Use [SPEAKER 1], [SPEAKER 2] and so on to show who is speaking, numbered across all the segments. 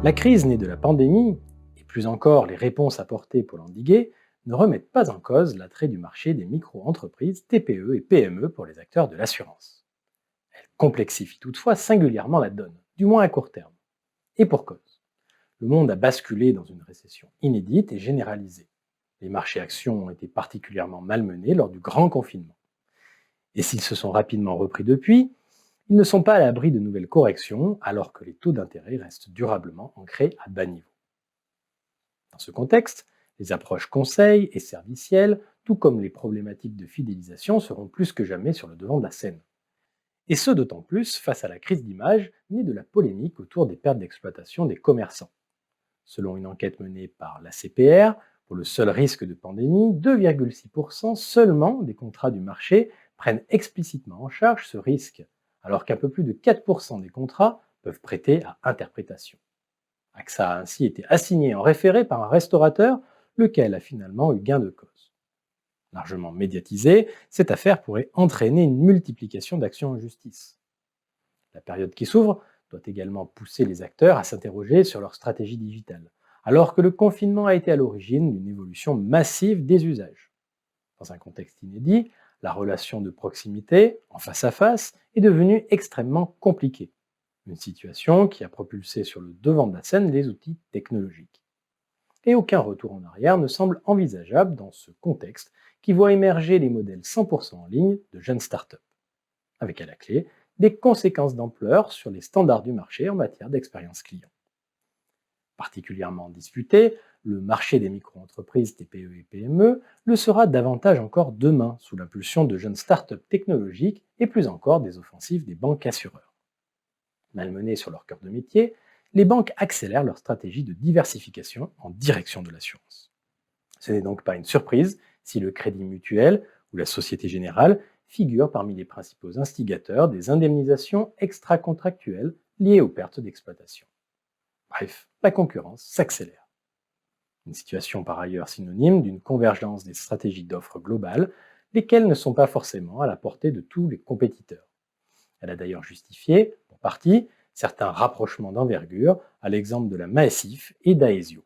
[SPEAKER 1] La crise née de la pandémie, et plus encore les réponses apportées pour l'endiguer, ne remettent pas en cause l'attrait du marché des micro-entreprises, TPE et PME pour les acteurs de l'assurance. Elles complexifient toutefois singulièrement la donne, du moins à court terme. Et pour cause. Le monde a basculé dans une récession inédite et généralisée. Les marchés actions ont été particulièrement malmenés lors du grand confinement. Et s'ils se sont rapidement repris depuis, ils ne sont pas à l'abri de nouvelles corrections alors que les taux d'intérêt restent durablement ancrés à bas niveau. Dans ce contexte, les approches conseils et servicielles, tout comme les problématiques de fidélisation, seront plus que jamais sur le devant de la scène. Et ce d'autant plus face à la crise d'image née de la polémique autour des pertes d'exploitation des commerçants. Selon une enquête menée par l'ACPR, pour le seul risque de pandémie, 2,6% seulement des contrats du marché prennent explicitement en charge ce risque, alors qu'un peu plus de 4% des contrats peuvent prêter à interprétation. AXA a ainsi été assigné en référé par un restaurateur, lequel a finalement eu gain de cause. Largement médiatisée, cette affaire pourrait entraîner une multiplication d'actions en justice. La période qui s'ouvre doit également pousser les acteurs à s'interroger sur leur stratégie digitale, alors que le confinement a été à l'origine d'une évolution massive des usages. Dans un contexte inédit, la relation de proximité, en face à face, est devenue extrêmement compliquée. Une situation qui a propulsé sur le devant de la scène les outils technologiques. Et aucun retour en arrière ne semble envisageable dans ce contexte qui voit émerger les modèles 100% en ligne de jeunes startups, avec à la clé des conséquences d'ampleur sur les standards du marché en matière d'expérience client. Particulièrement disputé, le marché des micro-entreprises TPE et PME le sera davantage encore demain sous l'impulsion de jeunes startups technologiques et plus encore des offensives des banques assureurs. Malmenées sur leur cœur de métier, les banques accélèrent leur stratégie de diversification en direction de l'assurance. Ce n'est donc pas une surprise si le Crédit Mutuel ou la Société Générale figurent parmi les principaux instigateurs des indemnisations extra-contractuelles liées aux pertes d'exploitation. Bref, la concurrence s'accélère. Une situation par ailleurs synonyme d'une convergence des stratégies d'offres globales, lesquelles ne sont pas forcément à la portée de tous les compétiteurs. Elle a d'ailleurs justifié, pour partie, certains rapprochements d'envergure, à l'exemple de la Massif et d'Aesio.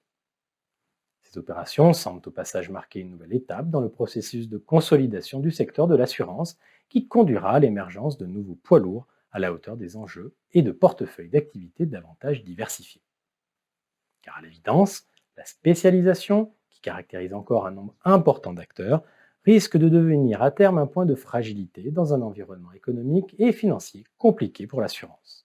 [SPEAKER 1] Ces opérations semblent au passage marquer une nouvelle étape dans le processus de consolidation du secteur de l'assurance qui conduira à l'émergence de nouveaux poids lourds à la hauteur des enjeux et de portefeuilles d'activités davantage diversifiés. Car à l'évidence, la spécialisation, qui caractérise encore un nombre important d'acteurs, risque de devenir à terme un point de fragilité dans un environnement économique et financier compliqué pour l'assurance.